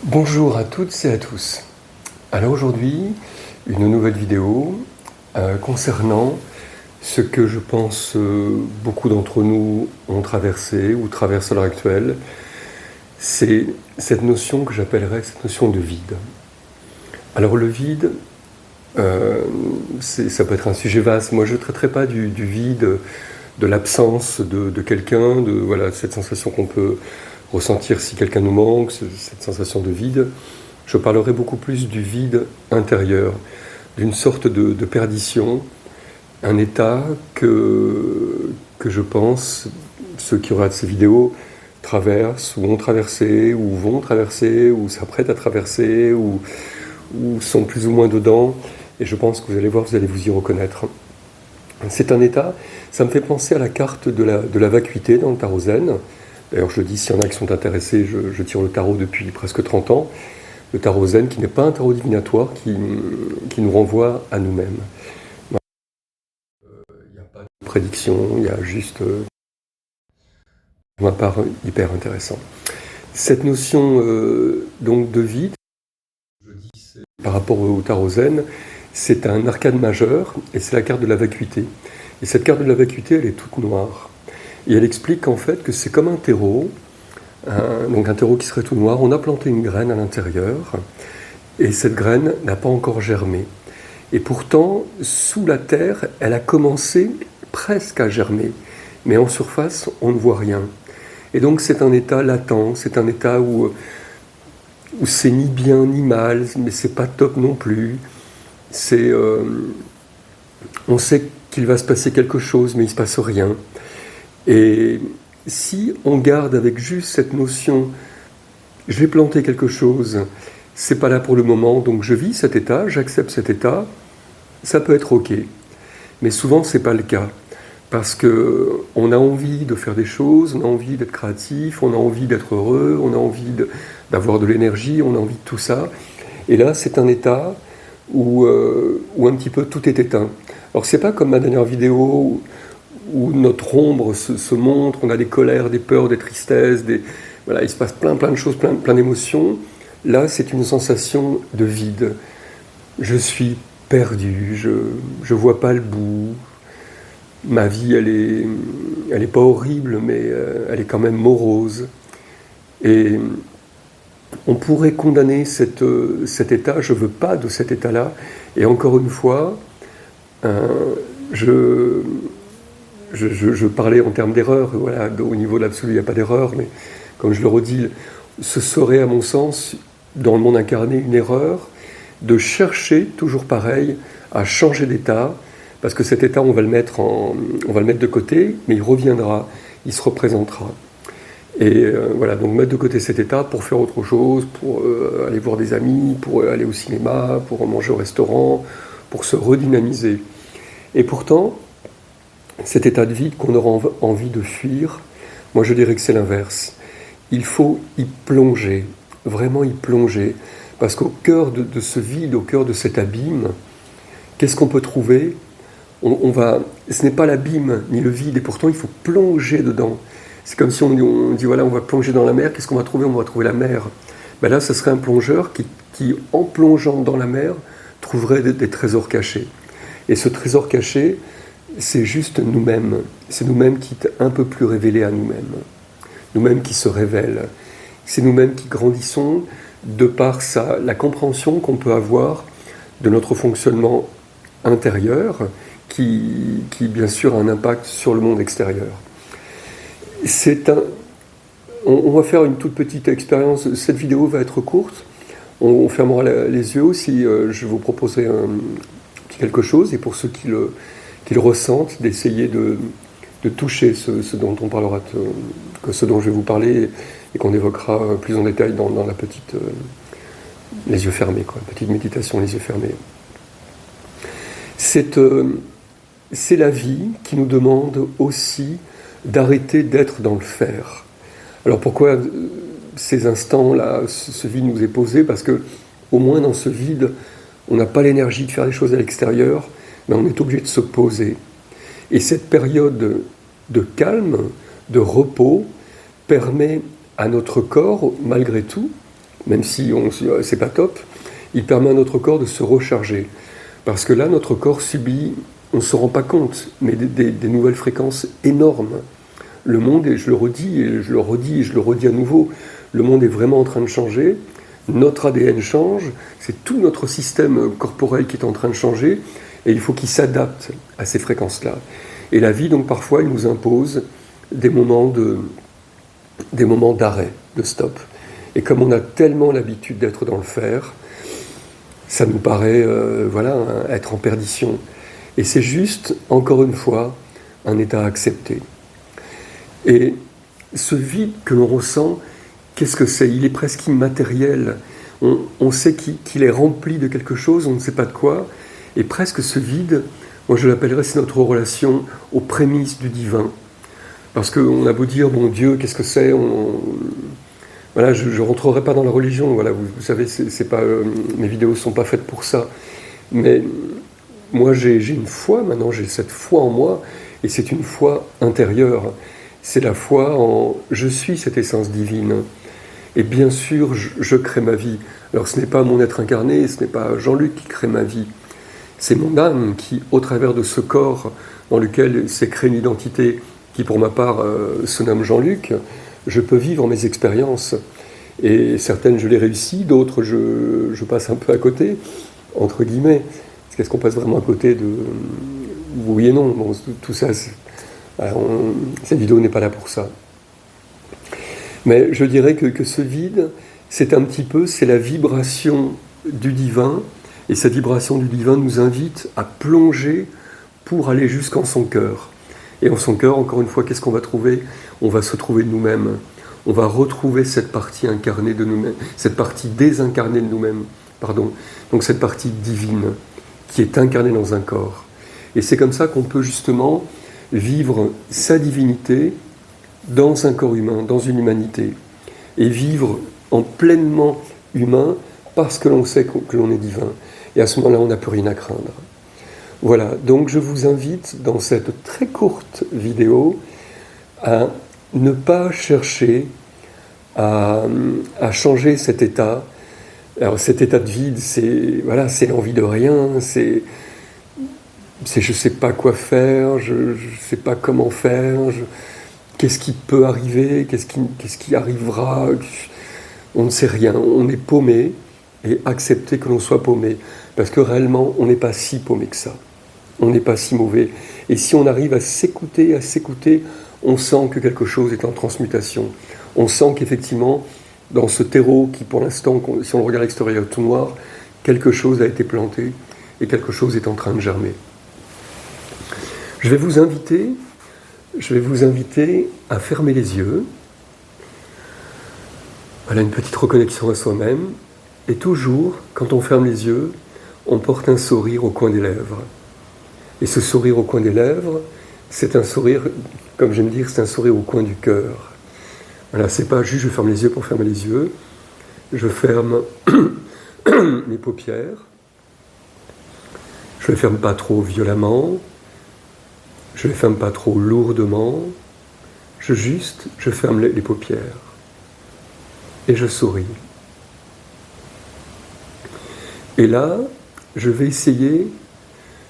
Bonjour à toutes et à tous. Alors aujourd'hui, une nouvelle vidéo concernant ce que je pense beaucoup d'entre nous ont traversé ou traversent à l'heure actuelle. C'est cette notion que j'appellerais cette notion de vide. Alors le vide, ça peut être un sujet vaste. Moi je ne traiterai pas du vide, de l'absence de quelqu'un, de voilà, cette sensation qu'on peut ressentir si quelqu'un nous manque, cette sensation de vide. Je parlerai beaucoup plus du vide intérieur, d'une sorte de perdition, un état que je pense, ceux qui regardent ces vidéos traversent, ou ont traversé, ou vont traverser, ou s'apprêtent à traverser, ou sont plus ou moins dedans, et je pense que vous allez voir, vous allez vous y reconnaître. C'est un état, ça me fait penser à la carte de la vacuité dans le tarot zen. D'ailleurs, je le dis, s'il y en a qui sont intéressés, je tire le tarot depuis presque 30 ans. Le tarot zen, qui n'est pas un tarot divinatoire, qui nous renvoie à nous-mêmes. Il n'y a pas de prédiction, il y a juste un part hyper intéressant. Cette notion donc de vide, je dis, par rapport au tarot zen, c'est un arcane majeur, et c'est la carte de la vacuité. Et cette carte de la vacuité, elle est toute noire. Et elle explique en fait que c'est comme un terreau, donc un terreau qui serait tout noir. On a planté une graine à l'intérieur, et cette graine n'a pas encore germé. Et pourtant, sous la terre, elle a commencé presque à germer. Mais en surface, on ne voit rien. Et donc c'est un état latent, c'est un état où c'est ni bien ni mal, mais c'est pas top non plus. On sait qu'il va se passer quelque chose, mais il ne se passe rien. Et si on garde avec juste cette notion, je vais planter quelque chose, c'est pas là pour le moment, donc je vis cet état, j'accepte cet état, ça peut être ok. Mais souvent c'est pas le cas, parce que on a envie de faire des choses, on a envie d'être créatif, on a envie d'être heureux, on a envie d'avoir de l'énergie, on a envie de tout ça. Et là c'est un état où un petit peu tout est éteint. Alors c'est pas comme ma dernière vidéo où notre ombre se montre, on a des colères, des peurs, des tristesses, voilà, il se passe plein de choses, plein d'émotions. Là, c'est une sensation de vide. Je suis perdu, je vois pas le bout. Ma vie, elle est pas horrible, mais elle est quand même morose. Et on pourrait condamner cet état, je veux pas de cet état-là. Et encore une fois, je parlais en termes d'erreur, voilà, au niveau de l'absolu, il n'y a pas d'erreur, mais comme je le redis, ce serait à mon sens, dans le monde incarné, une erreur de chercher, toujours pareil, à changer d'état, parce que cet état, on va le mettre de côté, mais il reviendra, il se représentera. Et voilà, donc mettre de côté cet état pour faire autre chose, pour aller voir des amis, pour aller au cinéma, pour manger au restaurant, pour se redynamiser. Et pourtant, cet état de vide qu'on aura envie de fuir, moi je dirais que c'est l'inverse. Il faut y plonger, vraiment y plonger, parce qu'au cœur de ce vide, au cœur de cet abîme, qu'est-ce qu'on peut trouver ? Ce n'est pas l'abîme ni le vide, et pourtant il faut plonger dedans. C'est comme si on dit voilà, on va plonger dans la mer, qu'est-ce qu'on va trouver ? On va trouver la mer. Ben là, ce serait un plongeur qui, en plongeant dans la mer, trouverait des trésors cachés. Et ce trésor caché, c'est juste nous-mêmes. C'est nous-mêmes qui est un peu plus révélés à nous-mêmes. Nous-mêmes qui se révèlent. C'est nous-mêmes qui grandissons de par la compréhension qu'on peut avoir de notre fonctionnement intérieur qui bien sûr a un impact sur le monde extérieur. On va faire une toute petite expérience. Cette vidéo va être courte. On fermera les yeux aussi. Je vous proposerai quelque chose, et pour ceux qui le ressentent, d'essayer de toucher ce dont on parlera, ce dont je vais vous parler, et qu'on évoquera plus en détail dans la petite les yeux fermés, petite méditation les yeux fermés. C'est la vie qui nous demande aussi d'arrêter d'être dans le faire. Alors pourquoi ces instants-là, ce vide nous est posé ? Parce que au moins dans ce vide, on n'a pas l'énergie de faire les choses à l'extérieur, mais on est obligé de se poser. Et cette période de calme, de repos, permet à notre corps, malgré tout, même si c'est pas top, il permet à notre corps de se recharger. Parce que là, notre corps subit, on ne se rend pas compte, mais des nouvelles fréquences énormes. Le monde, et je le redis, et je le redis, et je le redis à nouveau, le monde est vraiment en train de changer, notre ADN change, c'est tout notre système corporel qui est en train de changer, et il faut qu'il s'adapte à ces fréquences-là. Et la vie, donc, parfois, elle nous impose des moments d'arrêt, de stop. Et comme on a tellement l'habitude d'être dans le faire, ça nous paraît être en perdition. Et c'est juste, encore une fois, un état accepté. Et ce vide que l'on ressent, qu'est-ce que c'est ? Il est presque immatériel. On sait qu'il est rempli de quelque chose, on ne sait pas de quoi. Et presque ce vide, moi je l'appellerais, c'est notre relation aux prémices du divin. Parce qu'on a beau dire, bon Dieu, qu'est-ce que c'est ? Voilà, je ne rentrerai pas dans la religion, voilà, vous savez, c'est pas, mes vidéos ne sont pas faites pour ça. Mais moi j'ai une foi, maintenant j'ai cette foi en moi, et c'est une foi intérieure. C'est la foi en « je suis cette essence divine ». Et bien sûr, je crée ma vie. Alors ce n'est pas mon être incarné, ce n'est pas Jean-Luc qui crée ma vie. C'est mon âme qui, au travers de ce corps dans lequel s'est créée une identité, qui pour ma part se nomme Jean-Luc, je peux vivre mes expériences. Et certaines, je les réussis, d'autres, je passe un peu à côté, entre guillemets. Qu'est-ce qu'on passe vraiment à côté de... Oui et non, bon, tout ça, cette vidéo n'est pas là pour ça. Mais je dirais que ce vide, c'est un petit peu, c'est la vibration du divin, et cette vibration du divin nous invite à plonger pour aller jusqu'en son cœur. Et en son cœur, encore une fois, qu'est-ce qu'on va trouver ? On va se trouver nous-mêmes. On va retrouver cette partie incarnée de nous-mêmes, cette partie désincarnée de nous-mêmes, pardon. Donc cette partie divine qui est incarnée dans un corps. Et c'est comme ça qu'on peut justement vivre sa divinité dans un corps humain, dans une humanité. Et vivre en pleinement humain parce que l'on sait que l'on est divin. Et à ce moment-là, on n'a plus rien à craindre. Voilà, donc je vous invite dans cette très courte vidéo à ne pas chercher à changer cet état. Alors cet état de vide, c'est l'envie de rien, c'est je ne sais pas quoi faire, je ne sais pas comment faire, qu'est-ce qui peut arriver, qu'est-ce qui arrivera, on ne sait rien, on est paumé, et accepter que l'on soit paumé, parce que réellement on n'est pas si paumé que ça. On n'est pas si mauvais. Et si on arrive à s'écouter, on sent que quelque chose est en transmutation. On sent qu'effectivement, dans ce terreau qui, pour l'instant, si on le regarde à l'extérieur tout noir, quelque chose a été planté et quelque chose est en train de germer. Je vais vous inviter à fermer les yeux. Voilà une petite reconnexion à soi-même. Et toujours, quand on ferme les yeux, on porte un sourire au coin des lèvres. Et ce sourire au coin des lèvres, c'est un sourire, comme j'aime dire, c'est un sourire au coin du cœur. Voilà, c'est pas juste je ferme les yeux pour fermer les yeux. Je ferme mes paupières. Je ne les ferme pas trop violemment. Je ne les ferme pas trop lourdement. Je ferme les paupières. Et je souris. Et là, je vais essayer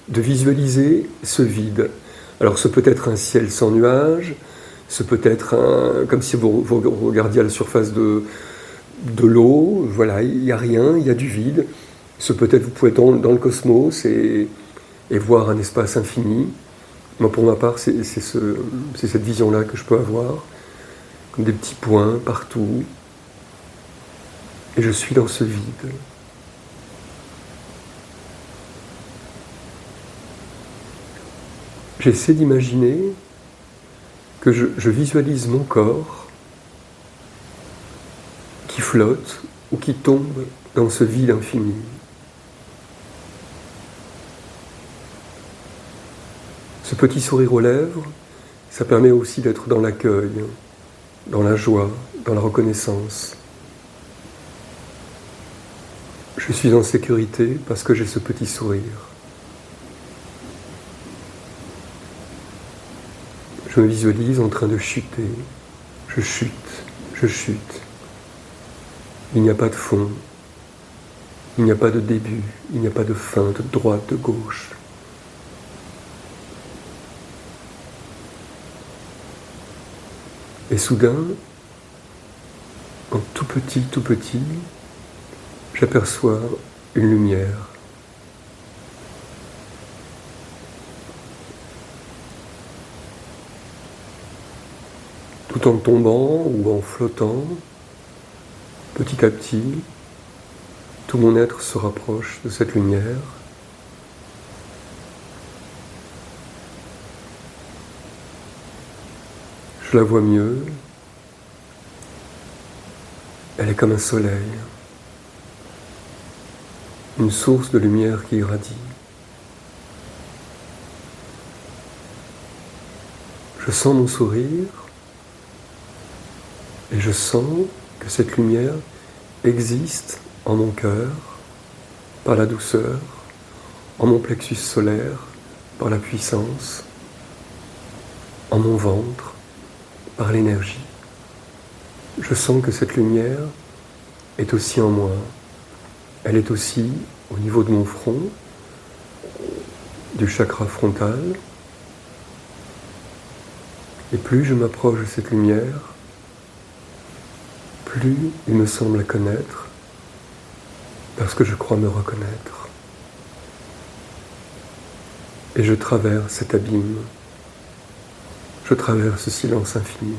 de visualiser ce vide. Alors ce peut être un ciel sans nuages, ce peut être comme si vous regardiez à la surface de l'eau, voilà, il n'y a rien, il y a du vide. Ce peut être, vous pouvez être dans le cosmos et voir un espace infini. Moi pour ma part, c'est cette vision-là que je peux avoir, comme des petits points partout. Et je suis dans ce vide. J'essaie d'imaginer que je visualise mon corps qui flotte ou qui tombe dans ce vide infini. Ce petit sourire aux lèvres, ça permet aussi d'être dans l'accueil, dans la joie, dans la reconnaissance. Je suis en sécurité parce que j'ai ce petit sourire. Je me visualise en train de chuter. Je chute, je chute. Il n'y a pas de fond, il n'y a pas de début, il n'y a pas de fin, de droite, de gauche. Et soudain, en tout petit, j'aperçois une lumière. Tout en tombant ou en flottant, petit à petit, tout mon être se rapproche de cette lumière. Je la vois mieux. Elle est comme un soleil, une source de lumière qui irradie. Je sens mon sourire et je sens que cette lumière existe en mon cœur par la douceur, en mon plexus solaire par la puissance, en mon ventre par l'énergie. Je sens que cette lumière est aussi en moi. Elle est aussi au niveau de mon front, du chakra frontal. Et plus je m'approche de cette lumière, plus il me semble la connaître, parce que je crois me reconnaître. Et je traverse cet abîme, je traverse ce silence infini.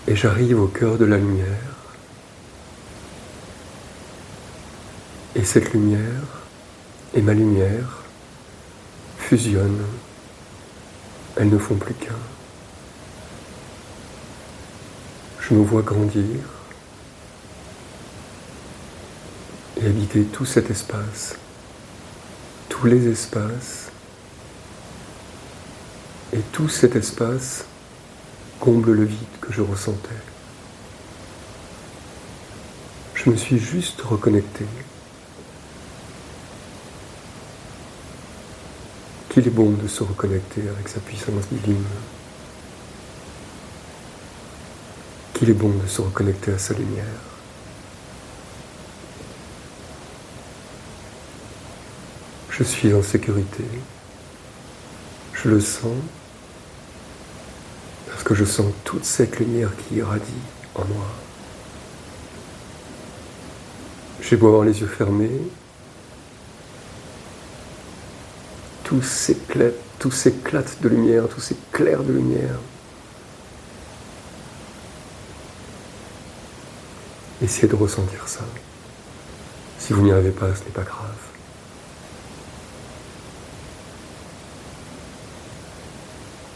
Et j'arrive au cœur de la lumière. Et cette lumière et ma lumière fusionnent. Elles ne font plus qu'un. Je me vois grandir et habiter tout cet espace, tous les espaces, et tout cet espace comble le vide que je ressentais. Je me suis juste reconnecté. Qu'il est bon de se reconnecter avec sa puissance divine. Qu'il est bon de se reconnecter à sa lumière. Je suis en sécurité. Je le sens parce que je sens toute cette lumière qui irradie en moi. J'ai beau avoir les yeux fermés, tout s'éclate de lumière, tout s'éclaire de lumière. Essayez de ressentir ça. Si vous n'y arrivez pas, ce n'est pas grave.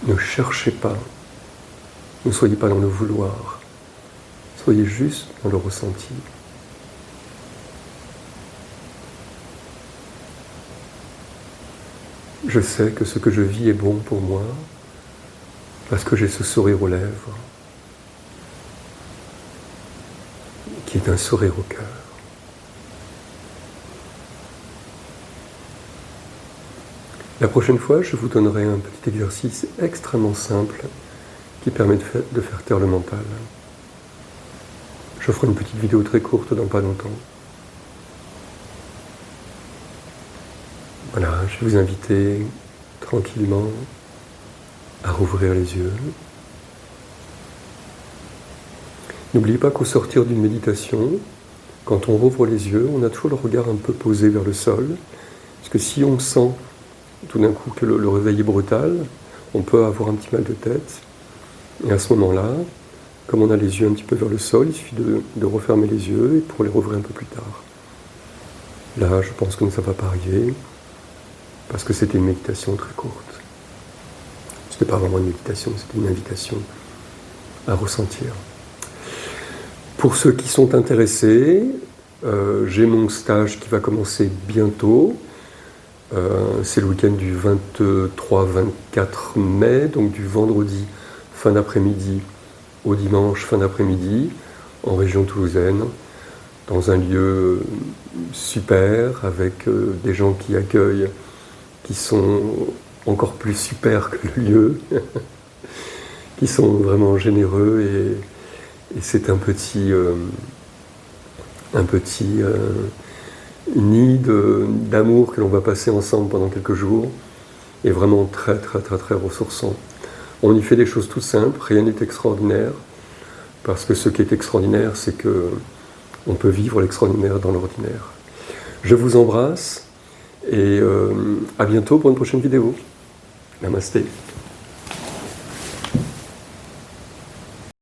Ne cherchez pas, ne soyez pas dans le vouloir, soyez juste dans le ressenti. Je sais que ce que je vis est bon pour moi, parce que j'ai ce sourire aux lèvres, qui est un sourire au cœur. La prochaine fois, je vous donnerai un petit exercice extrêmement simple qui permet de faire taire le mental. Je ferai une petite vidéo très courte dans pas longtemps. Voilà, je vais vous inviter tranquillement à rouvrir les yeux. N'oubliez pas qu'au sortir d'une méditation, quand on rouvre les yeux, on a toujours le regard un peu posé vers le sol, parce que si on sent tout d'un coup que le réveil est brutal, on peut avoir un petit mal de tête. Et à ce moment-là, comme on a les yeux un petit peu vers le sol, il suffit de refermer les yeux et pour les rouvrir un peu plus tard. Là, je pense que ça ne va pas arriver, parce que c'était une méditation très courte. Ce n'était pas vraiment une méditation, c'était une invitation à ressentir. Pour ceux qui sont intéressés, j'ai mon stage qui va commencer bientôt. C'est le week-end du 23-24 mai, donc du vendredi fin d'après-midi au dimanche fin d'après-midi, en région toulousaine, dans un lieu super, avec des gens qui accueillent, qui sont encore plus super que le lieu, qui sont vraiment généreux et c'est un petit nid d'amour que l'on va passer ensemble pendant quelques jours, et vraiment très très très très ressourçant. On y fait des choses toutes simples, rien n'est extraordinaire, parce que ce qui est extraordinaire, c'est que on peut vivre l'extraordinaire dans l'ordinaire. Je vous embrasse et à bientôt pour une prochaine vidéo. Namasté.